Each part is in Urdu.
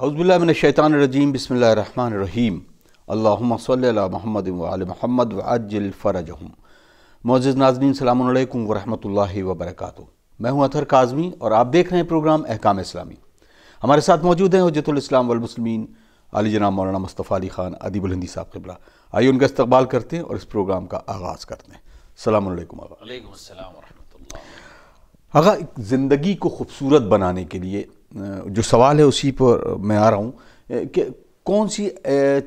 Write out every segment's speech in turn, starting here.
اعوذ باللہ من الشیطان الرجیم، بسم اللہ الرحمن الرحیم، اللہم صلی علی محمد وعلی محمد وعجل فرجہم۔ معزز ناظرین، السلام علیکم ورحمۃ اللہ وبرکاتہ۔ میں ہوں اطہر کاظمی اور آپ دیکھ رہے ہیں پروگرام احکام اسلامی۔ ہمارے ساتھ موجود ہیں حجت الاسلام والمسلمین علی جناب مولانا مصطفیٰ علی خان ادیب الہندی صاحب قبلہ۔ آئیے ان کا استقبال کرتے ہیں اور اس پروگرام کا آغاز کرتے ہیں۔ السلام علیکم آغا۔ وعلیکم السلام ورحمۃ اللہ۔ آغا، زندگی کو خوبصورت بنانے کے لیے جو سوال ہے اسی پر میں آ رہا ہوں کہ کون سی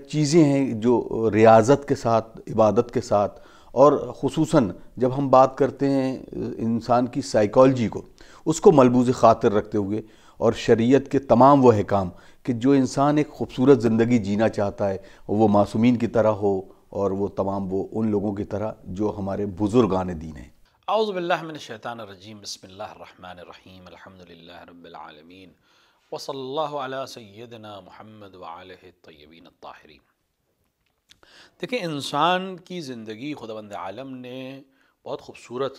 چیزیں ہیں جو ریاضت کے ساتھ، عبادت کے ساتھ، اور خصوصاً جب ہم بات کرتے ہیں انسان کی سائیکالوجی کو، اس کو ملبوز خاطر رکھتے ہوئے، اور شریعت کے تمام وہ احکام کہ جو انسان ایک خوبصورت زندگی جینا چاہتا ہے وہ معصومین کی طرح ہو اور وہ تمام وہ ان لوگوں کی طرح جو ہمارے بزرگان دین ہیں۔ اعوذ باللہ من الشیطان الرجیم، بسم اللہ الرحمن الرحیم، الحمدللہ رب العالمین، وصلی اللہ علی سیدنا محمد وآلہ الطیبین الطاہرین۔ دیکھیں، انسان کی زندگی خداوند عالم نے بہت خوبصورت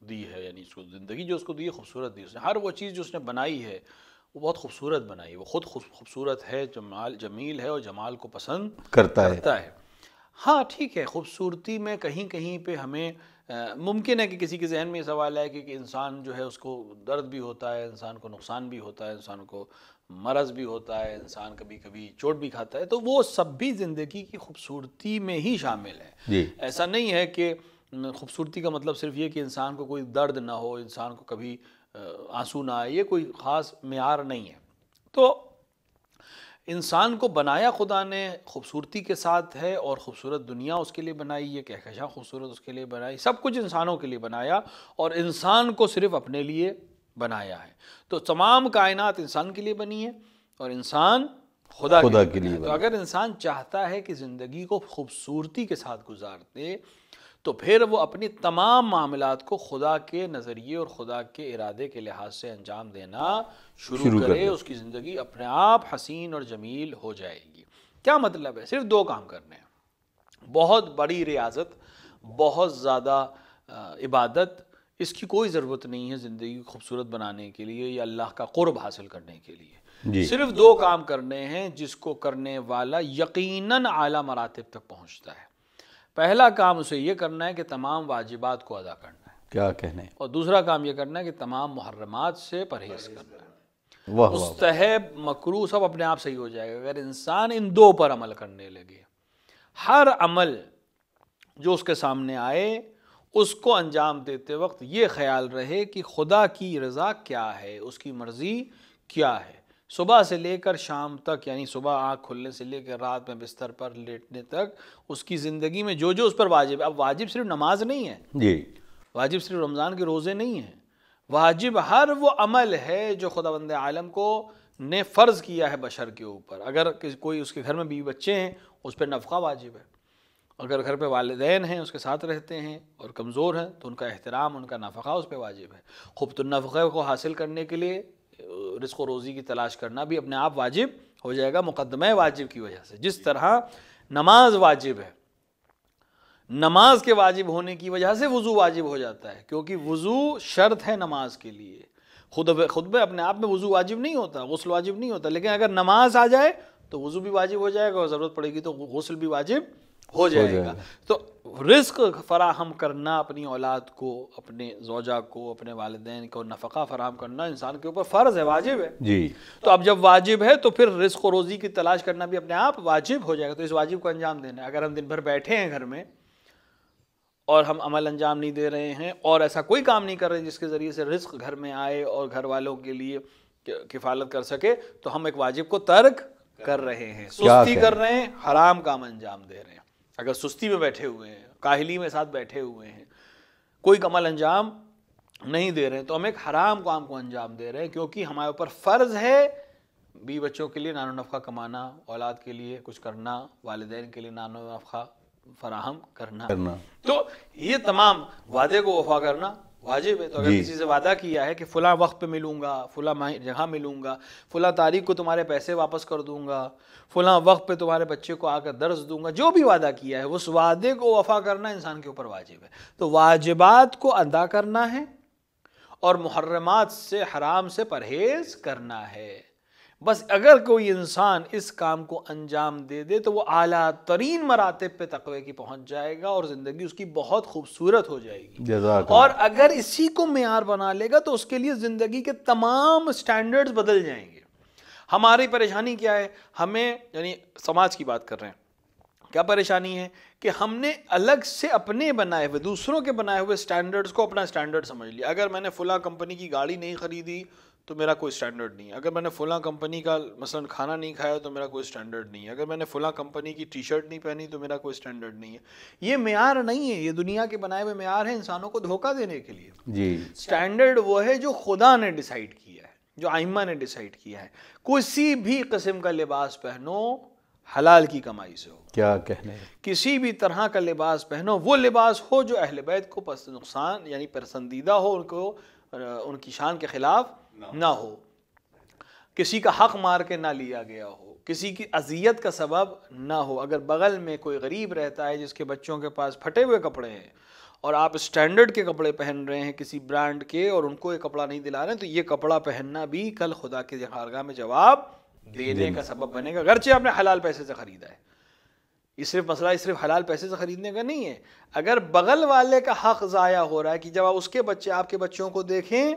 دی ہے، یعنی اس کو زندگی جو اس کو دی ہے خوبصورت دی، اس نے ہر وہ چیز جو اس نے بنائی ہے وہ بہت خوبصورت بنائی ہے، وہ خود خوبصورت ہے، جمیل ہے اور جمال کو پسند کرتا ہے۔ ہاں ٹھیک ہے، خوبصورتی میں کہیں کہیں پہ ہمیں ممکن ہے کہ کسی کے ذہن میں یہ سوال ہے کہ انسان جو ہے اس کو درد بھی ہوتا ہے، انسان کو نقصان بھی ہوتا ہے، انسان کو مرض بھی ہوتا ہے، انسان کبھی کبھی چوٹ بھی کھاتا ہے، تو وہ سب بھی زندگی کی خوبصورتی میں ہی شامل ہے۔ ایسا نہیں ہے کہ خوبصورتی کا مطلب صرف یہ کہ انسان کو کوئی درد نہ ہو، انسان کو کبھی آنسو نہ آئے، یہ کوئی خاص معیار نہیں ہے۔ تو انسان کو بنایا خدا نے خوبصورتی کے ساتھ ہے، اور خوبصورت دنیا اس کے لیے بنائی ہے، کہکشاں خوبصورت اس کے لیے بنائی، سب کچھ انسانوں کے لیے بنایا، اور انسان کو صرف اپنے لیے بنایا ہے۔ تو تمام کائنات انسان کے لیے بنی ہے اور انسان خدا کے لیے۔ تو اگر انسان چاہتا ہے کہ زندگی کو خوبصورتی کے ساتھ گزار دے تو پھر وہ اپنی تمام معاملات کو خدا کے نظریے اور خدا کے ارادے کے لحاظ سے انجام دینا شروع کرے، اس کی زندگی اپنے آپ حسین اور جمیل ہو جائے گی۔ کیا مطلب ہے؟ صرف دو کام کرنے ہیں، بہت بڑی ریاضت، بہت زیادہ عبادت، اس کی کوئی ضرورت نہیں ہے زندگی کو خوبصورت بنانے کے لیے یا اللہ کا قرب حاصل کرنے کے لیے۔ صرف دو کام کرنے ہیں جس کو کرنے والا یقیناً اعلیٰ مراتب تک پہنچتا ہے۔ پہلا کام اسے یہ کرنا ہے کہ تمام واجبات کو ادا کرنا ہے، کیا کہنے، اور دوسرا کام یہ کرنا ہے کہ تمام محرمات سے پرہیز کرنا ہے۔ مستحب، مکروہ سب اپنے آپ صحیح ہو جائے گا اگر انسان ان دو پر عمل کرنے لگے۔ ہر عمل جو اس کے سامنے آئے اس کو انجام دیتے وقت یہ خیال رہے کہ خدا کی رضا کیا ہے، اس کی مرضی کیا ہے، صبح سے لے کر شام تک، یعنی صبح آنکھ کھلنے سے لے کر رات میں بستر پر لیٹنے تک اس کی زندگی میں جو جو اس پر واجب ہے۔ اب واجب صرف نماز نہیں ہے، واجب صرف رمضان کے روزے نہیں ہیں، واجب ہر وہ عمل ہے جو خداوند عالم کو نے فرض کیا ہے بشر کے اوپر۔ اگر کوئی اس کے گھر میں بیوی بچے ہیں اس پہ نفقہ واجب ہے، اگر گھر پہ والدین ہیں اس کے ساتھ رہتے ہیں اور کمزور ہیں تو ان کا احترام، ان کا نفقہ اس پہ واجب ہے۔ خبط النفقہ کو حاصل کرنے کے لیے رزق و روزی کی تلاش کرنا بھی اپنے آپ واجب ہو جائے گا مقدمہ واجب کی وجہ سے۔ جس طرح نماز واجب ہے، نماز کے واجب ہونے کی وجہ سے وضو واجب ہو جاتا ہے، کیونکہ وضو شرط ہے نماز کے لیے۔ خود میں اپنے آپ میں وضو واجب نہیں ہوتا، غسل واجب نہیں ہوتا، لیکن اگر نماز آ جائے تو وضو بھی واجب ہو جائے گا، اور ضرورت پڑے گی تو غسل بھی واجب ہو جائے گا۔ تو رزق فراہم کرنا اپنی اولاد کو، اپنے زوجہ کو، اپنے والدین کو نفقہ فراہم کرنا انسان کے اوپر فرض ہے، واجب ہے۔ تو اب جب واجب ہے تو پھر رزق و روزی کی تلاش کرنا بھی اپنے آپ واجب ہو جائے گا، تو اس واجب کو انجام دینا ہے۔ اگر ہم دن بھر بیٹھے ہیں گھر میں اور ہم عمل انجام نہیں دے رہے ہیں اور ایسا کوئی کام نہیں کر رہے جس کے ذریعے سے رزق گھر میں آئے اور گھر والوں کے لیے کفالت کر سکے، تو ہم ایک واجب کو ترک کر رہے ہیں، سستی کر رہے ہیں، حرام کام انجام دے رہے ہیں۔ اگر سستی میں بیٹھے ہوئے ہیں، کاہلی میں ساتھ بیٹھے ہوئے ہیں، کوئی عمل انجام نہیں دے رہے ہیں، تو ہم ایک حرام کام کو انجام دے رہے ہیں، کیونکہ ہمارے اوپر فرض ہے بیوی بچوں کے لیے نان و نفقہ کمانا، اولاد کے لیے کچھ کرنا، والدین کے لیے نان و نفقہ فراہم کرنا۔ تو یہ تمام وعدے کو وفا کرنا واجب ہے۔ تو اگر کسی سے وعدہ کیا ہے کہ فلاں وقت پہ ملوں گا، فلاں جگہ ملوں گا، فلاں تاریخ کو تمہارے پیسے واپس کر دوں گا، فلاں وقت پہ تمہارے بچے کو آ کر درس دوں گا، جو بھی وعدہ کیا ہے اس وعدے کو وفا کرنا انسان کے اوپر واجب ہے۔ تو واجبات کو ادا کرنا ہے اور محرمات سے، حرام سے پرہیز کرنا ہے۔ بس اگر کوئی انسان اس کام کو انجام دے دے تو وہ اعلیٰ ترین مراتب پہ تقوی کی پہنچ جائے گا اور زندگی اس کی بہت خوبصورت ہو جائے گی. اور اگر اسی کو معیار بنا لے گا تو اس کے لیے زندگی کے تمام سٹینڈرڈز بدل جائیں گے. ہماری پریشانی کیا ہے؟ ہمیں یعنی سماج کی بات کر رہے ہیں، کیا پریشانی ہے کہ ہم نے الگ سے اپنے بنائے ہوئے دوسروں کے بنائے ہوئے سٹینڈرڈز کو اپنا سٹینڈرڈ سمجھ لیا. اگر میں نے فلاں کمپنی کی گاڑی نہیں خریدی تو میرا کوئی سٹینڈرڈ نہیں ہے. اگر میں نے فلاں کمپنی کا مثلا کھانا نہیں کھایا تو میرا کوئی سٹینڈرڈ نہیں ہے. اگر میں نے فلاں کمپنی کی ٹی شرٹ نہیں پہنی تو میرا کوئی سٹینڈرڈ نہیں ہے. یہ معیار نہیں ہے، یہ دنیا کے بنائے ہوئے معیار ہیں انسانوں کو دھوکہ دینے کے لیے. جی سٹینڈرڈ وہ ہے جو خدا نے ڈیسائیڈ کیا ہے، جو ائمہ نے ڈیسائیڈ کیا ہے. کسی بھی قسم کا لباس پہنو حلال کی کمائی سے ہو. کیا کہنے ہیں؟ کسی بھی طرح کا لباس پہنو، وہ لباس ہو جو اہل بیت کو نقصان یعنی پسندیدہ ہو، ان کو ان کی شان کے خلاف نہ ہو، کسی کا حق مار کے نہ لیا گیا ہو، کسی کی اذیت کا سبب نہ ہو. اگر بغل میں کوئی غریب رہتا ہے جس کے بچوں کے پاس پھٹے ہوئے کپڑے ہیں اور آپ اسٹینڈرڈ کے کپڑے پہن رہے ہیں کسی برانڈ کے اور ان کو یہ کپڑا نہیں دلا رہے ہیں، تو یہ کپڑا پہننا بھی کل خدا کے بارگاہ میں جواب دینے کا سبب بنے گا، گرچہ آپ نے حلال پیسے سے خریدا ہے. یہ صرف مسئلہ صرف حلال پیسے سے خریدنے کا نہیں ہے. اگر بغل والے کا حق ضائع ہو رہا ہے کہ جب آپ اس کے بچے آپ کے بچوں کو دیکھیں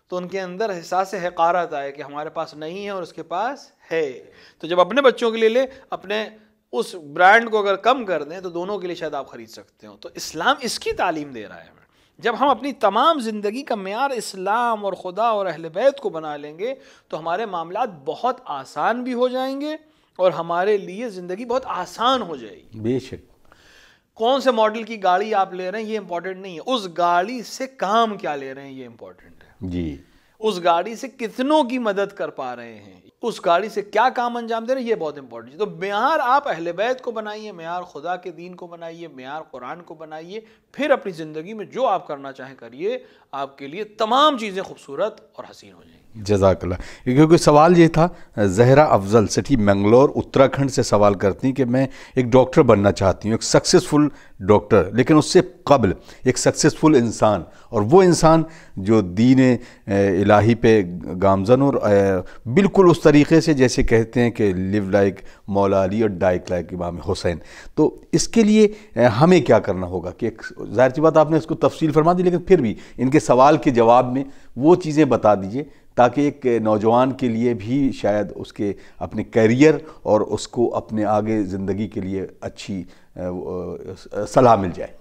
تو ان کے اندر احساس حقارت آئے کہ ہمارے پاس نہیں ہے اور اس کے پاس ہے، تو جب اپنے بچوں کے لیے لے اپنے اس برانڈ کو اگر کم کر دیں تو دونوں کے لیے شاید آپ خرید سکتے ہو. تو اسلام اس کی تعلیم دے رہا ہے. جب ہم اپنی تمام زندگی کا معیار اسلام اور خدا اور اہل بیت کو بنا لیں گے تو ہمارے معاملات بہت آسان بھی ہو جائیں گے اور ہمارے لیے زندگی بہت آسان ہو جائے گی. بے شک. کون سے ماڈل کی گاڑی آپ لے رہے ہیں یہ امپورٹنٹ نہیں ہے، اس گاڑی سے کام کیا لے رہے ہیں یہ امپورٹنٹ ہے. جی. اس گاڑی سے کتنوں کی مدد کر پا رہے ہیں، اس گاڑی سے کیا کام انجام دے رہے ہیں، یہ بہت امپورٹنٹ ہے. تو معیار آپ اہل بیت کو بنائیے، معیار خدا کے دین کو بنائیے، معیار قرآن کو بنائیے، پھر اپنی زندگی میں جو آپ کرنا چاہیں کریے، آپ کے لیے تمام چیزیں خوبصورت اور حسین ہو جائیں گی. جزاک اللہ. کیونکہ سوال یہ تھا، زہرا افضل سٹی منگلور اتراکھنڈ سے سوال کرتی ہیں کہ میں ایک ڈاکٹر بننا چاہتی ہوں، ایک سکسیسفل ڈاکٹر، لیکن اس سے قبل ایک سکسیسفل انسان، اور وہ انسان جو دین الہی پہ گامزن اور بالکل اس طریقے سے جیسے کہتے ہیں کہ لیو لائک مولا علی اور ڈائی لائک امام حسین. تو اس کے لیے ہمیں کیا کرنا ہوگا؟ کہ ظاہر سی بات آپ نے اس کو تفصیل فرما دی، لیکن پھر بھی ان کے سوال کے جواب میں وہ چیزیں بتا دیجئے تاکہ ایک نوجوان کے لیے بھی شاید اس کے اپنے کیریئر اور اس کو اپنے آگے زندگی کے لیے اچھی صلاح مل جائے.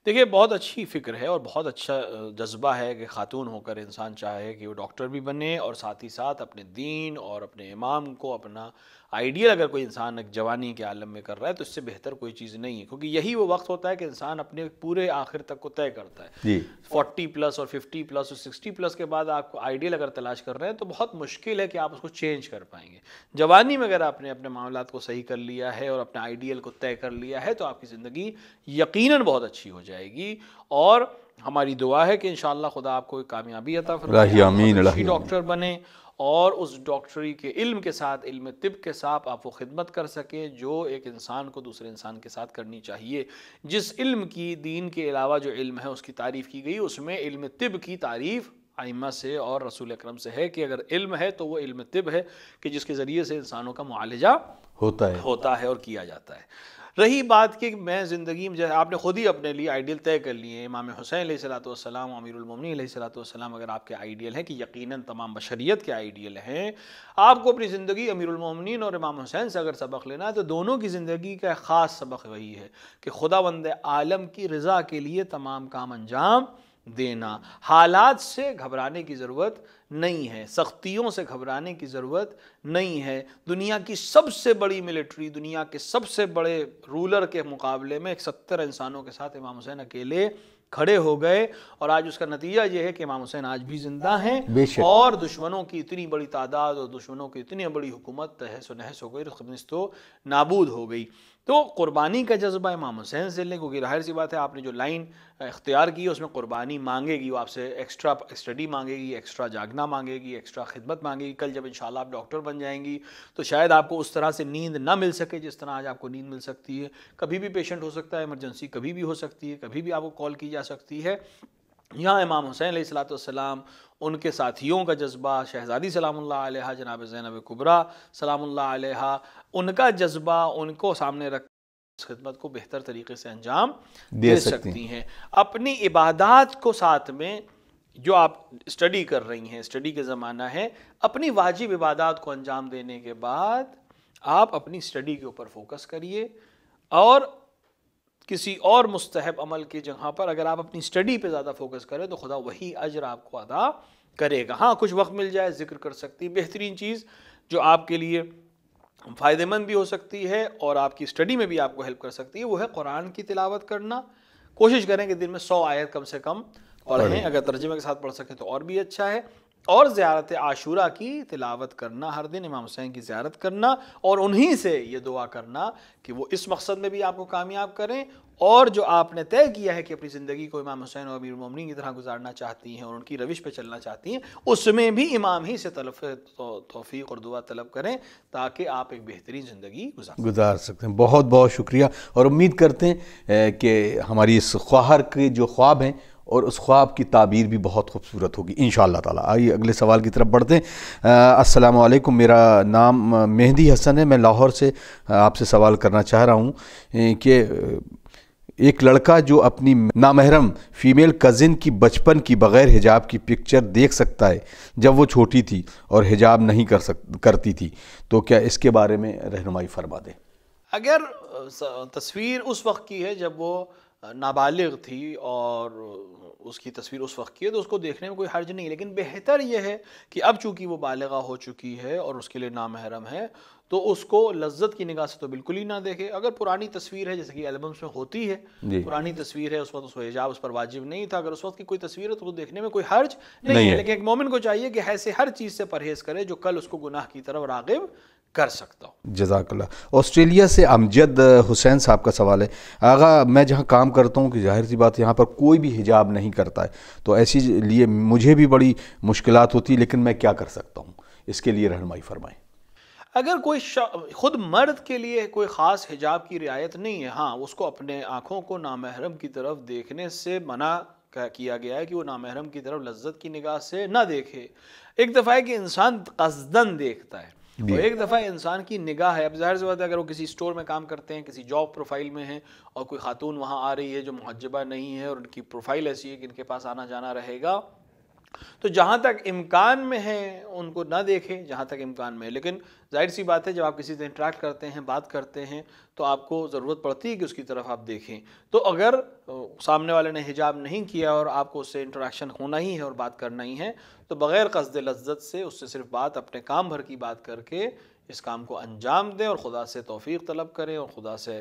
دیکھیے بہت اچھی فکر ہے اور بہت اچھا جذبہ ہے کہ خاتون ہو کر انسان چاہے کہ وہ ڈاکٹر بھی بنے اور ساتھ ہی ساتھ اپنے دین اور اپنے امام کو اپنا آئیڈیل اگر کوئی انسان ایک جوانی کے عالم میں کر رہا ہے تو اس سے بہتر کوئی چیز نہیں ہے، کیونکہ یہی وہ وقت ہوتا ہے کہ انسان اپنے پورے آخر تک کو طے کرتا ہے. جی 40+ اور 50+ اور 60+ کے بعد آپ کو آئیڈیل اگر تلاش کر رہے ہیں تو بہت مشکل ہے کہ آپ اس کو چینج کر پائیں گے. جوانی میں اگر آپ نے اپنے معاملات کو صحیح کر لیا ہے اور اپنے آئیڈیل کو طے کر لیا ہے تو آپ کی زندگی یقیناً بہت اچھی ہو جائے گی. اور ہماری دعا ہے کہ انشاءاللہ خدا آپ کو کامیابی عطا فرمائے، اچھی ڈاکٹر بنے اور اس ڈاکٹری کے علم کے ساتھ، علم طب کے ساتھ آپ وہ خدمت کر سکیں جو ایک انسان کو دوسرے انسان کے ساتھ کرنی چاہیے. جس علم کی دین کے علاوہ جو علم ہے اس کی تعریف کی گئی، اس میں علم طب کی تعریف ائمہ سے اور رسول اکرم سے ہے کہ اگر علم ہے تو وہ علم طب ہے کہ جس کے ذریعے سے انسانوں کا معالجہ ہوتا ہے اور کیا جاتا ہے. رہی بات کہ میں زندگی میں آپ نے خود ہی اپنے لیے آئیڈیل طے کر لیے، امام حسین علیہ الصلوۃ والسلام، امیر المومنین علیہ الصلوۃ والسلام اگر آپ کے آئیڈیل ہیں کہ یقیناً تمام بشریت کے آئیڈیل ہیں، آپ کو اپنی زندگی امیر المومنین اور امام حسین سے اگر سبق لینا ہے تو دونوں کی زندگی کا خاص سبق وہی ہے کہ خداوند عالم کی رضا کے لیے تمام کام انجام دینا. حالات سے گھبرانے کی ضرورت نہیں ہے، سختیوں سے گھبرانے کی ضرورت نہیں ہے. دنیا کی سب سے بڑی ملٹری، دنیا کے سب سے بڑے رولر کے مقابلے میں 70 انسانوں کے ساتھ امام حسین اکیلے کھڑے ہو گئے اور آج اس کا نتیجہ یہ ہے کہ امام حسین آج بھی زندہ ہیں اور دشمنوں کی اتنی بڑی تعداد اور دشمنوں کی اتنی بڑی حکومت تہس و نہس ہو گئی، خبنست و نابود ہو گئی. تو قربانی کا جذبہ امام حسین سے لیں، کیونکہ ظاہر سی بات ہے آپ نے جو لائن اختیار کی ہے اس میں قربانی مانگے گی، وہ آپ سے ایکسٹرا اسٹڈی مانگے گی، ایکسٹرا جاگنا مانگے گی، ایکسٹرا خدمت مانگے گی. کل جب انشاءاللہ آپ ڈاکٹر بن جائیں گی تو شاید آپ کو اس طرح سے نیند نہ مل سکے جس طرح آج آپ کو نیند مل سکتی ہے. کبھی بھی پیشنٹ ہو سکتا ہے، ایمرجنسی کبھی بھی ہو سکتی ہے، کبھی بھی آپ کو کال کی جا سکتی ہے. یہاں امام حسین علیہ الصلوۃ والسلام، ان کے ساتھیوں کا جذبہ، شہزادی سلام اللہ علیہا، جناب زینب کبریٰ سلام اللہ علیہا، ان کا جذبہ ان کو سامنے رکھ خدمت کو بہتر طریقے سے انجام دے سکتی ہیں۔ اپنی عبادات کو ساتھ میں، جو آپ اسٹڈی کر رہی ہیں، اسٹڈی کے زمانہ ہے، اپنی واجب عبادات کو انجام دینے کے بعد آپ اپنی اسٹڈی کے اوپر فوکس کریے، اور کسی اور مستحب عمل کی جگہ پر اگر آپ اپنی اسٹڈی پہ زیادہ فوکس کریں تو خدا وہی اجر آپ کو عطا کرے گا۔ ہاں کچھ وقت مل جائے ذکر کر سکتی، بہترین چیز جو آپ کے لیے فائدہ مند بھی ہو سکتی ہے اور آپ کی اسٹڈی میں بھی آپ کو ہیلپ کر سکتی ہے، وہ ہے قرآن کی تلاوت کرنا۔ کوشش کریں کہ دن میں 100 آیت کم سے کم پڑھیں، اگر ترجمے کے ساتھ پڑھ سکیں تو اور بھی اچھا ہے، اور زیارت عاشورہ کی تلاوت کرنا، ہر دن امام حسین کی زیارت کرنا، اور انہی سے یہ دعا کرنا کہ وہ اس مقصد میں بھی آپ کو کامیاب کریں، اور جو آپ نے طے کیا ہے کہ اپنی زندگی کو امام حسین اور امیر المومنین کی طرح گزارنا چاہتی ہیں اور ان کی روش پہ چلنا چاہتی ہیں، اس میں بھی امام ہی سے توفیق اور دعا طلب کریں تاکہ آپ ایک بہترین زندگی گزار سکتے ہیں۔ بہت بہت شکریہ، اور امید کرتے ہیں کہ ہماری اس خواہر کے جو خواب ہیں اور اس خواب کی تعبیر بھی بہت خوبصورت ہوگی انشاءاللہ تعالی۔ آئیے اگلے سوال کی طرف بڑھتے ہیں۔ السلام علیکم، میرا نام مہدی حسن ہے، میں لاہور سے آپ سے سوال کرنا چاہ رہا ہوں کہ ایک لڑکا جو اپنی نامحرم فیمیل کزن کی بچپن کی بغیر حجاب کی پکچر دیکھ سکتا ہے جب وہ چھوٹی تھی اور حجاب نہیں کرتی تھی، تو کیا اس کے بارے میں رہنمائی فرما دیں؟ اگر تصویر اس وقت کی ہے جب وہ نابالغ تھی اور اس کی تصویر اس وقت کی ہے تو اس کو دیکھنے میں کوئی حرج نہیں، لیکن بہتر یہ ہے کہ اب چونکہ وہ بالغہ ہو چکی ہے اور اس کے لیے نامحرم ہے تو اس کو لذت کی نگاہ سے تو بالکل ہی نہ دیکھے۔ اگر پرانی تصویر ہے جیسے کہ البمس میں ہوتی ہے، پرانی تصویر ہے، اس وقت اس کو حجاب اس پر واجب نہیں تھا، اگر اس وقت کی کوئی تصویر ہے تو دیکھنے میں کوئی حرج نہیں ہے، لیکن ایک مومن کو چاہیے کہ ایسے ہر چیز سے پرہیز کرے جو کل اس کو گناہ کی طرف راغب کر سکتا ہوں۔ جزاک اللہ۔ آسٹریلیا سے امجد حسین صاحب کا سوال ہے، آغا میں جہاں کام کرتا ہوں کہ ظاہر سی بات یہاں پر کوئی بھی حجاب نہیں کرتا ہے، تو ایسی لیے مجھے بھی بڑی مشکلات ہوتی، لیکن میں کیا کر سکتا ہوں؟ اس کے لیے رہنمائی فرمائیں۔ اگر کوئی خود مرد کے لیے کوئی خاص حجاب کی رعایت نہیں ہے، ہاں اس کو اپنے آنکھوں کو نامحرم کی طرف دیکھنے سے منع کیا گیا ہے کہ وہ نامحرم کی طرف لذت کی نگاہ سے نہ دیکھے۔ ایک دفعہ ہے کہ انسان قصدن دیکھتا ہے اور ایک دفعہ انسان کی نگاہ ہے۔ اب ظاہر سی بات ہے اگر وہ کسی اسٹور میں کام کرتے ہیں، کسی جاب پروفائل میں ہیں اور کوئی خاتون وہاں آ رہی ہے جو محجبہ نہیں ہے اور ان کی پروفائل ایسی ہے کہ ان کے پاس آنا جانا رہے گا، تو جہاں تک امکان میں ہے ان کو نہ دیکھیں، جہاں تک امکان میں ہے۔ لیکن ظاہر سی بات ہے جب آپ کسی سے انٹریکٹ کرتے ہیں، بات کرتے ہیں، تو آپ کو ضرورت پڑتی ہے کہ اس کی طرف آپ دیکھیں۔ تو اگر سامنے والے نے حجاب نہیں کیا اور آپ کو اس سے انٹریکشن ہونا ہی ہے اور بات کرنا ہی ہے، تو بغیر قصد لذت سے اس سے صرف بات اپنے کام بھر کی بات کر کے اس کام کو انجام دیں اور خدا سے توفیق طلب کریں اور خدا سے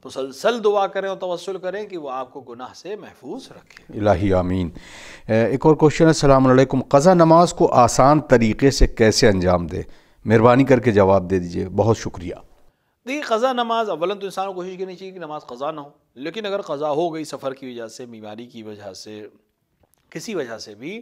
مسلسل دعا کریں اور توسل کریں کہ وہ آپ کو گناہ سے محفوظ رکھے۔ الہی آمین۔ ایک اور کوشچن ہے، السلام علیکم، قضا نماز کو آسان طریقے سے کیسے انجام دے؟ مہربانی کر کے جواب دے دیجئے، بہت شکریہ۔ دیکھیے قضا نماز اولاً تو انسان کو کوشش کرنی چاہیے کہ نماز قضا نہ ہو، لیکن اگر قضا ہو گئی سفر کی وجہ سے، بیماری کی وجہ سے، کسی وجہ سے بھی،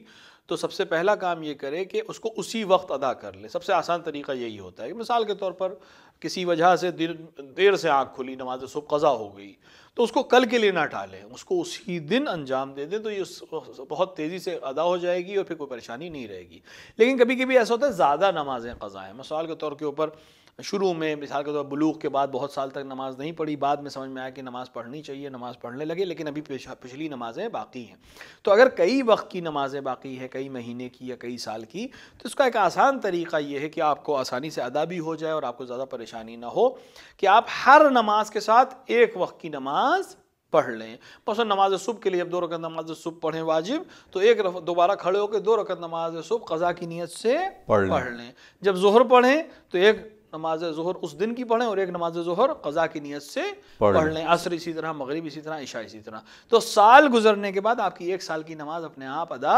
تو سب سے پہلا کام یہ کرے کہ اس کو اسی وقت ادا کر لے۔ سب سے آسان طریقہ یہی ہوتا ہے کہ مثال کے طور پر کسی وجہ سے دیر سے آنکھ کھلی، نماز صبح قضا ہو گئی، تو اس کو کل کے لیے نہ ٹالیں، اس کو اسی دن انجام دے دیں، تو یہ بہت تیزی سے ادا ہو جائے گی اور پھر کوئی پریشانی نہیں رہے گی۔ لیکن کبھی کبھی ایسا ہوتا ہے زیادہ نمازیں قضا ہیں، مثال کے طور کے اوپر شروع میں مثال کے طور پر بلوغ کے بعد بہت سال تک نماز نہیں پڑھی، بعد میں سمجھ میں آیا کہ نماز پڑھنی چاہیے، نماز پڑھنے لگے، لیکن ابھی پچھلی نمازیں باقی ہیں۔ تو اگر کئی وقت کی نمازیں باقی ہیں، کئی مہینے کی یا کئی سال کی، تو اس کا ایک آسان طریقہ یہ ہے کہ آپ کو آسانی سے ادا بھی ہو جائے اور آپ کو زیادہ پریشانی نہ ہو، کہ آپ ہر نماز کے ساتھ ایک وقت کی نماز پڑھ لیں۔ مثلا نماز صبح کے لیے اب 2 رکعت نماز صبح پڑھیں واجب، تو دوبارہ کھڑے ہو کے 2 رکعت نماز صبح قضا کی نیت سے پڑھ لیں۔ جب ظہر پڑھیں تو ایک نماز ظہر اس دن کی پڑھیں اور ایک نماز ظہر قضا کی نیت سے پڑھ لیں، عصر اسی طرح، مغرب اسی طرح، عشاء اسی طرح۔ تو سال گزرنے کے بعد آپ کی 1 سال کی نماز اپنے آپ ادا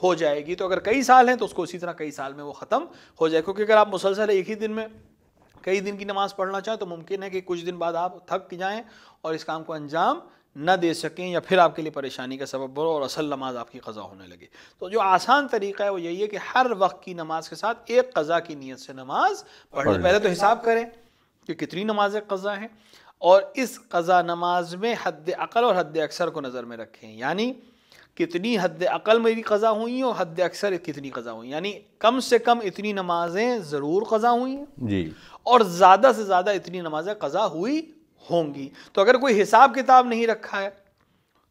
ہو جائے گی۔ تو اگر کئی سال ہیں تو اس کو اسی طرح کئی سال میں وہ ختم ہو جائے، کیونکہ اگر آپ مسلسل ایک ہی دن میں کئی دن کی نماز پڑھنا چاہیں تو ممکن ہے کہ کچھ دن بعد آپ تھک جائیں اور اس کام کو انجام نہ دے سکیں، یا پھر آپ کے لیے پریشانی کا سبب ہو اور اصل نماز آپ کی قضا ہونے لگے۔ تو جو آسان طریقہ ہے وہ یہی ہے کہ ہر وقت کی نماز کے ساتھ ایک قضا کی نیت سے نماز پڑھ لیں۔ پہلے تو حساب کریں کہ کتنی نمازیں قضا ہیں، اور اس قضا نماز میں حد اقل اور حد اکثر کو نظر میں رکھیں، یعنی کتنی حد اقل میری قضا ہوئی ہیں اور حد اکثر کتنی قضا ہوئی ہیں، یعنی کم سے کم اتنی نمازیں ضرور قضا ہوئی ہیں جی، اور زیادہ سے زیادہ اتنی نمازیں قضا ہوئی ہوں گی. تو اگر کوئی حساب کتاب نہیں رکھا ہے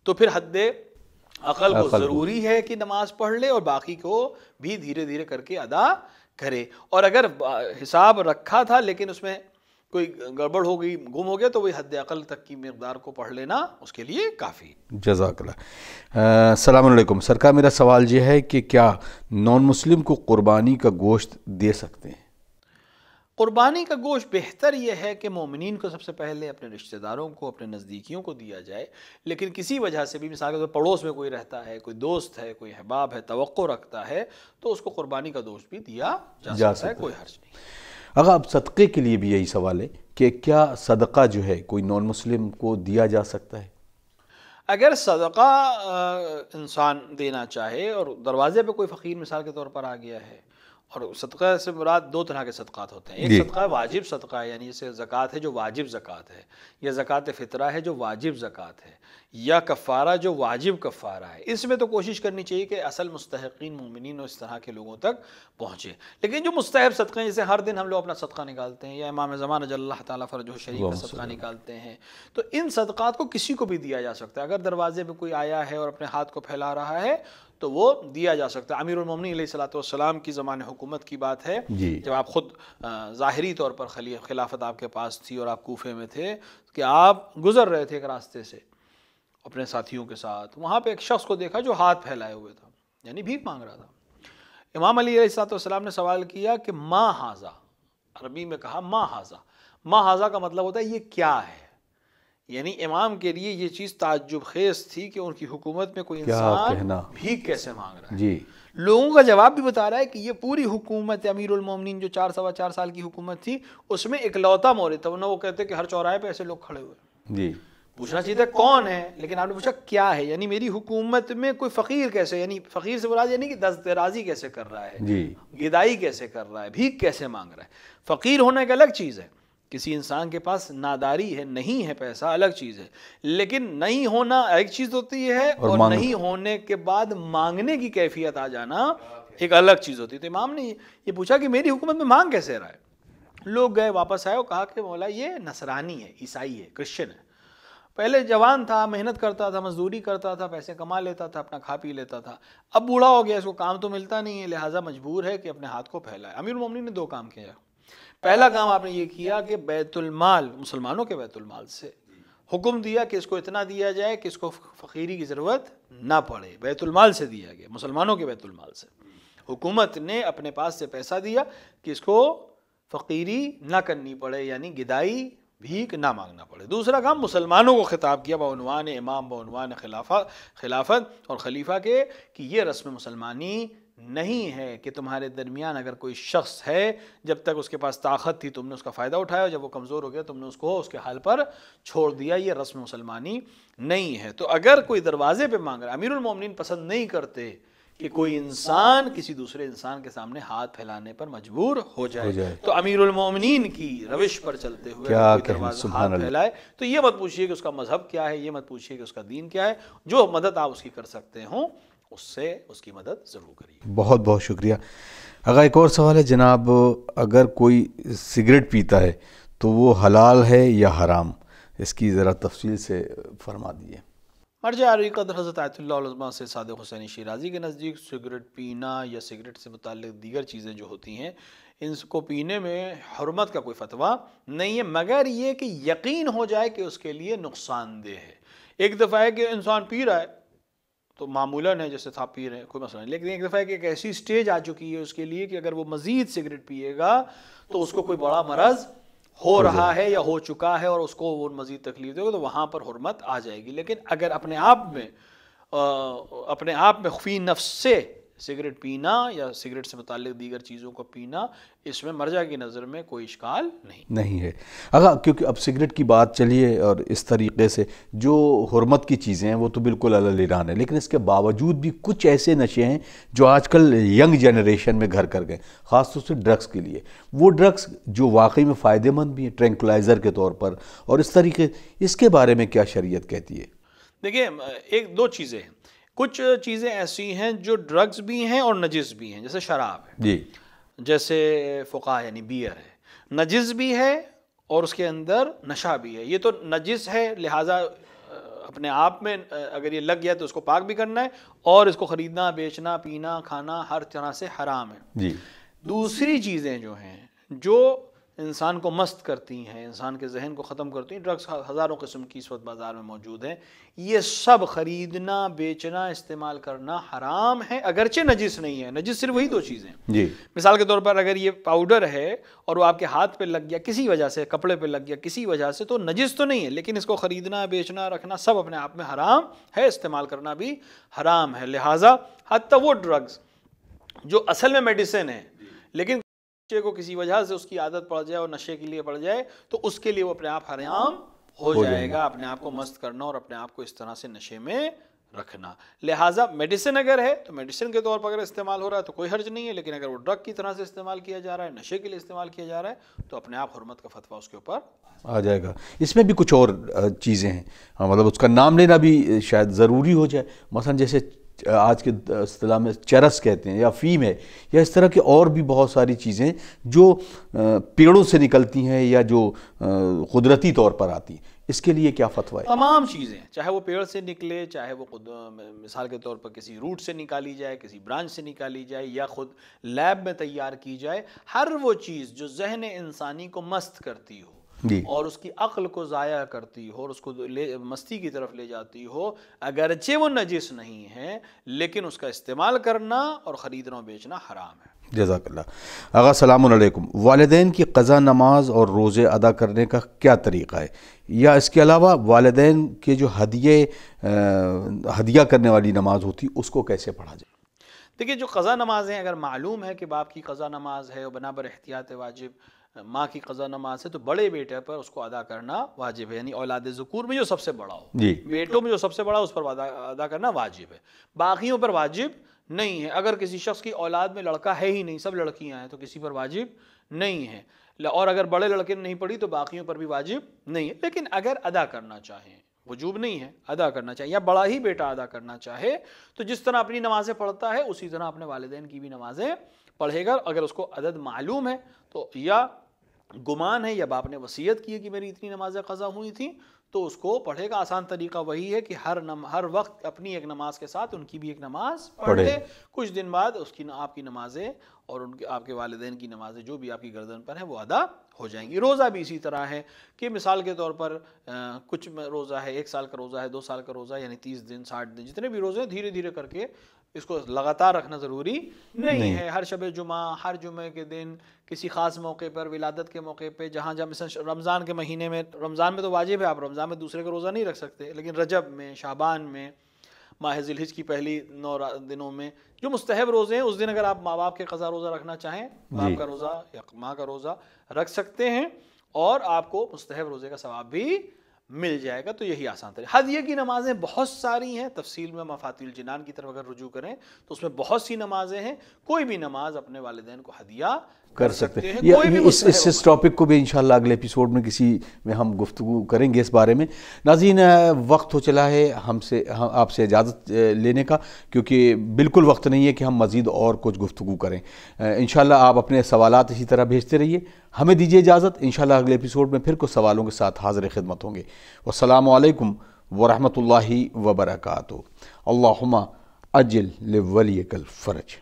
تو پھر حد عقل کو ضروری ہے کہ نماز پڑھ لے اور باقی کو بھی دھیرے دھیرے کر کے ادا کرے. اور اگر حساب رکھا تھا لیکن اس میں کوئی گڑبڑ ہو گئی، گم ہو گیا، تو وہی حد عقل تک کی مقدار کو پڑھ لینا اس کے لیے کافی. جزاک اللہ. السلام علیکم سرکار، میرا سوال یہ ہے کہ کیا نان مسلم کو قربانی کا گوشت دے سکتے ہیں؟ قربانی کا گوشت بہتر یہ ہے کہ مومنین کو سب سے پہلے اپنے رشتہ داروں کو، اپنے نزدیکیوں کو دیا جائے، لیکن کسی وجہ سے بھی، مثال کے طور پر پڑوس میں کوئی رہتا ہے، کوئی دوست ہے، کوئی احباب ہے، توقع رکھتا ہے، تو اس کو قربانی کا گوشت بھی دیا جا سکتا ہے، کوئی حرج نہیں. اگر اب صدقے کے لیے بھی یہی سوال ہے کہ کیا صدقہ جو ہے کوئی نان مسلم کو دیا جا سکتا ہے؟ اگر صدقہ انسان دینا چاہے اور دروازے پہ کوئی فقیر مثال کے طور پر آ گیا ہے، اور صدقہ سے مراد دو طرح کے صدقات ہوتے ہیں. ایک صدقہ واجب صدقہ ہے، یعنی جیسے زکوٰۃ ہے جو واجب زکوٰۃ ہے، یا زکوٰۃ فطرہ ہے جو واجب زکوٰۃ ہے، یا کفارہ جو واجب کفارہ ہے. اس میں تو کوشش کرنی چاہیے کہ اصل مستحقین مومنین اور اس طرح کے لوگوں تک پہنچے. لیکن جو مستحب صدقے ہیں، جیسے ہر دن ہم لوگ اپنا صدقہ نکالتے ہیں، یا امام زمان اجل اللہ تعالیٰ فرجہ شریف کا صدقہ نکالتے ہیں، تو ان صدقات کو کسی کو بھی دیا جا سکتا ہے. اگر دروازے پہ کوئی آیا ہے اور اپنے ہاتھ کو پھیلا رہا ہے تو وہ دیا جا سکتا ہے. امیر المومنین علیہ الصلوۃ والسلام کی زمان حکومت کی بات ہے، جب آپ خود ظاہری طور پر خلافت آپ کے پاس تھی اور آپ کوفے میں تھے، کہ آپ گزر رہے تھے ایک راستے سے اپنے ساتھیوں کے ساتھ، وہاں پہ ایک شخص کو دیکھا جو ہاتھ پھیلائے ہوئے تھا، یعنی بھیک مانگ رہا تھا. امام علی علیہ الصلوۃ والسلام نے سوال کیا کہ ما ھذا، عربی میں کہا ما ھذا. ما ھذا کا مطلب ہوتا ہے یہ کیا ہے، یعنی امام کے لیے یہ چیز تعجب خیز تھی کہ ان کی حکومت میں کوئی انسان بھیک کیسے مانگ رہا ہے. جی، لوگوں کا جواب بھی بتا رہا ہے کہ یہ پوری حکومت امیر المومنین جو 4 سال کی حکومت تھی، اس میں اکلوتا مورد تھا. وہ کہتے کہ ہر چوراہے پہ ایسے لوگ کھڑے ہوئے. جی، پوچھنا چاہیے تھا کون ہے، لیکن آپ نے پوچھا کیا ہے، یعنی میری حکومت میں کوئی فقیر کیسے، یعنی فقیر سے مراد یعنی کہ دست درازی کیسے کر رہا ہے، گدائی کیسے کر رہا ہے، بھیک کیسے مانگ رہا ہے. فقیر ہونا ایک الگ چیز ہے، کسی انسان کے پاس ناداری ہے، نہیں ہے پیسہ، الگ چیز ہے. لیکن نہیں ہونا ایک چیز ہوتی ہے، اور نہیں ہونے کے بعد مانگنے کی کیفیت آ جانا ایک الگ چیز ہوتی ہے. تو امام نے یہ پوچھا کہ میری حکومت میں مانگ کیسے رہا ہے. لوگ گئے، واپس آئے اور کہا کہ مولا یہ نصرانی ہے، عیسائی ہے، کرسچن ہے. پہلے جوان تھا، محنت کرتا تھا، مزدوری کرتا تھا، پیسے کما لیتا تھا، اپنا کھا پی لیتا تھا. اب بوڑھا ہو گیا، اس کو کام تو ملتا نہیں ہے، لہٰذا مجبور ہے کہ اپنے ہاتھ کو پھیلائے. امیر المومنین نے 2 کام کیا. پہلا کام آپ نے یہ کیا کہ بیت المال، مسلمانوں کے بیت المال سے حکم دیا کہ اس کو اتنا دیا جائے کہ اس کو فقیری کی ضرورت نہ پڑے. بیت المال سے دیا گیا، مسلمانوں کے بیت المال سے. حکومت نے اپنے پاس سے پیسہ دیا کہ اس کو فقیری نہ کرنی پڑے، یعنی گدائی بھیک نہ مانگنا پڑے. دوسرا کام مسلمانوں کو خطاب کیا بعنوان امام، بعنوان خلافت اور خلیفہ کے، کہ یہ رسم مسلمانی نہیں ہے کہ تمہارے درمیان اگر کوئی شخص ہے، جب تک اس کے پاس طاقت تھی تم نے اس کا فائدہ اٹھایا، جب وہ کمزور ہو گیا تم نے اس کو اس کے حال پر چھوڑ دیا. یہ رسم مسلمانی نہیں ہے. تو اگر کوئی دروازے پہ مانگ رہا ہے، امیر المومنین پسند نہیں کرتے کہ کوئی انسان کسی دوسرے انسان کے سامنے ہاتھ پھیلانے پر مجبور ہو جائے. تو امیر المومنین کی روش پر چلتے ہوئے دروازہ ہاتھ پھیلائے تو یہ مت پوچھیے کہ اس کا مذہب کیا ہے، یہ مت پوچھیے کہ اس کا دین کیا ہے. جو مدد آپ اس کی کر سکتے ہوں اس سے اس کی مدد ضرور کریے. بہت بہت شکریہ. اگر ایک اور سوال ہے جناب، اگر کوئی سگریٹ پیتا ہے تو وہ حلال ہے یا حرام؟ اس کی ذرا تفصیل سے فرما دیجیے. مرجع علی قدر حضرت آیت اللہ العظمہ سے صادق حسینی شیرازی کے نزدیک سگریٹ پینا یا سگریٹ سے متعلق دیگر چیزیں جو ہوتی ہیں، ان کو پینے میں حرمت کا کوئی فتویٰ نہیں ہے، مگر یہ کہ یقین ہو جائے کہ اس کے لیے نقصان دہ ہے. ایک دفعہ ہے کہ انسان پی رہا ہے تو معمولاً ہے جیسے تھا پی رہے ہیں، کوئی مسئلہ نہیں. لیکن ایک دفعہ ہے کہ ایک ایسی سٹیج آ چکی ہے اس کے لیے کہ اگر وہ مزید سگریٹ پیے گا تو اس کو کوئی بڑا مرض ہو رہا ہے یا ہو چکا ہے اور اس کو وہ مزید تکلیف دے گا، تو وہاں پر حرمت آ جائے گی. لیکن اگر اپنے آپ میں خفی نفس سے سگریٹ پینا یا سگریٹ سے متعلق دیگر چیزوں کو پینا، اس میں مرجع کی نظر میں کوئی اشکال نہیں ہے. اگر کیونکہ اب سگریٹ کی بات چلی ہے اور اس طریقے سے جو حرمت کی چیزیں ہیں وہ تو بالکل علی الران ہے، لیکن اس کے باوجود بھی کچھ ایسے نشے ہیں جو آج کل ینگ جنریشن میں گھر کر گئے، خاص طور سے ڈرگس کے لیے. وہ ڈرگس جو واقعی میں فائدہ مند بھی ہیں، ٹرینکولائزر کے طور پر، اور اس طریقے اس کے بارے میں کیا شریعت کہتی ہے؟ دیکھیں، ایک دو چیزیں ہیں. کچھ چیزیں ایسی ہیں جو ڈرگز بھی ہیں اور نجس بھی ہیں، جیسے شراب ہے جی، جیسے فقہ یعنی بیئر ہے، نجس بھی ہے اور اس کے اندر نشہ بھی ہے. یہ تو نجس ہے، لہٰذا اپنے آپ میں اگر یہ لگ گیا تو اس کو پاک بھی کرنا ہے، اور اس کو خریدنا، بیچنا، پینا، کھانا ہر طرح سے حرام ہے. جی. دوسری چیزیں جو ہیں جو انسان کو مست کرتی ہیں، انسان کے ذہن کو ختم کرتی ہیں، ڈرگز ہزاروں قسم کی اس وقت بازار میں موجود ہیں، یہ سب خریدنا، بیچنا، استعمال کرنا حرام ہے، اگرچہ نجس نہیں ہے. نجس صرف وہی دو چیزیں ہیں. جی. مثال کے طور پر اگر یہ پاؤڈر ہے اور وہ آپ کے ہاتھ پہ لگ گیا کسی وجہ سے، کپڑے پہ لگ گیا کسی وجہ سے، تو نجس تو نہیں ہے، لیکن اس کو خریدنا، بیچنا، رکھنا سب اپنے آپ میں حرام ہے، استعمال کرنا بھی حرام ہے. لہٰذا حتیٰ وہ ڈرگز جو اصل میں میڈیسن ہے لیکن بچے کو کسی وجہ سے اس کی عادت پڑ جائے اور نشے کے لیے پڑ جائے تو اس کے لیے وہ اپنے آپ حرام ہو جائے گا. اپنے آپ کو مست کرنا اور اپنے آپ کو اس طرح سے نشے میں رکھنا. لہٰذا میڈیسن اگر ہے تو میڈیسن کے طور پر اگر استعمال ہو رہا ہے تو کوئی حرج نہیں ہے، لیکن اگر وہ ڈرگ کی طرح سے استعمال کیا جا رہا ہے، نشے کے لیے استعمال کیا جا رہا ہے، تو اپنے آپ حرمت کا فتویٰ اس کے اوپر آ جائے گا. اس میں بھی کچھ اور چیزیں ہیں، مطلب اس کا نام لینا بھی شاید ضروری ہو جائے. مثلا جیسے آج کے اصطلاح میں چرس کہتے ہیں، یا فیم ہے، یا اس طرح کی اور بھی بہت ساری چیزیں جو پیڑوں سے نکلتی ہیں یا جو قدرتی طور پر آتی ہیں. اس کے لیے کیا فتویٰ ہے؟ تمام چیزیں چاہے وہ پیڑ سے نکلے، چاہے وہ خود مثال کے طور پر کسی روٹ سے نکالی جائے، کسی برانچ سے نکالی جائے، یا خود لیب میں تیار کی جائے، ہر وہ چیز جو ذہن انسانی کو مست کرتی ہو اور اس کی عقل کو ضائع کرتی ہو اور اس کو مستی کی طرف لے جاتی ہو، اگرچہ وہ نجس نہیں ہے لیکن اس کا استعمال کرنا اور خریدنا و بیچنا حرام ہے. جزاک اللہ. آغا السلام علیکم. والدین کی قضا نماز اور روزے ادا کرنے کا کیا طریقہ ہے، یا اس کے علاوہ والدین کے جو ہدیہ کرنے والی نماز ہوتی اس کو کیسے پڑھا جائے؟ دیکھیے، جو قضا نمازیں اگر معلوم ہے کہ باپ کی قضا نماز ہے اور بنابر احتیاط واجب ماں کی قضا نماز ہے تو بڑے بیٹے پر اس کو ادا کرنا واجب ہے، یعنی اولاد ذکور میں جو سب سے بڑا ہو، بیٹوں میں جو سب سے بڑا اس پر ادا کرنا واجب ہے، باقیوں پر واجب نہیں ہے. اگر کسی شخص کی اولاد میں لڑکا ہے ہی نہیں، سب لڑکیاں ہیں، تو کسی پر واجب نہیں ہے. اور اگر بڑے لڑکے نے نہیں پڑھی تو باقیوں پر بھی واجب نہیں ہے. لیکن اگر ادا کرنا چاہیں، وجوب نہیں ہے، ادا کرنا چاہے، یا بڑا ہی بیٹا ادا کرنا چاہے تو جس طرح اپنی نمازیں پڑھتا ہے اسی طرح اپنے والدین کی بھی نمازیں پڑھے گا. اگر اس کو عدد معلوم ہے تو، یا گمان ہے یا باپ نے وصیت کی ہے کہ میری اتنی نمازیں قضا ہوئی تھیں، تو اس کو پڑھے گا. آسان طریقہ وہی ہے کہ ہر وقت اپنی ایک نماز کے ساتھ ان کی بھی ایک نماز پڑھے. کچھ دن بعد اس کی آپ کی نمازیں اور آپ کے والدین کی نمازیں جو بھی آپ کی گردن پر ہیں وہ ادا ہو جائیں گی. روزہ بھی اسی طرح ہے کہ مثال کے طور پر کچھ روزہ ہے، 1 سال کا روزہ ہے، 2 سال کا روزہ، یعنی 30 دن 60 دن جتنے بھی روزے ہیں، دھیرے دھیرے کر کے اس کو لگاتار رکھنا ضروری نہیں ہے. ہر شب جمعہ، ہر جمعے کے دن، کسی خاص موقع پر، ولادت کے موقع پہ، جہاں مثلا رمضان کے مہینے میں، رمضان میں تو واجب ہے، آپ رمضان میں دوسرے کا روزہ نہیں رکھ سکتے، لیکن رجب میں، شعبان میں، ماہ ذی الحجہ کی پہلی 9 دنوں میں جو مستحب روزے ہیں، اس دن اگر آپ ماں باپ کے قضا روزہ رکھنا چاہیں، باپ کا روزہ یا ماں کا روزہ رکھ سکتے ہیں اور آپ کو مستحب روزے کا ثواب بھی مل جائے گا. تو یہی آسان طریقہ. ہدیے کی نمازیں بہت ساری ہیں، تفصیل میں مفاتیح الجنان کی طرف اگر رجوع کریں تو اس میں بہت سی نمازیں ہیں. کوئی بھی نماز اپنے والدین کو ہدیہ کر سکتے ہیں. اس ٹاپک کو بھی انشاءاللہ اگلے ایپیسوڈ میں کسی میں ہم گفتگو کریں گے اس بارے میں. ناظرین، وقت ہو چلا ہے آپ سے اجازت لینے کا، کیونکہ بالکل وقت نہیں ہے کہ ہم مزید اور کچھ گفتگو کریں. انشاءاللہ آپ اپنے سوالات اسی طرح بھیجتے رہیے. ہمیں دیجیے اجازت، انشاءاللہ اگلے ایپیسوڈ میں پھر کچھ سوالوں کے ساتھ حاضر خدمت ہوں گے. والسلام علیکم ورحمۃ اللہ وبرکاتہ. اللہم اجل لولیک الفرج.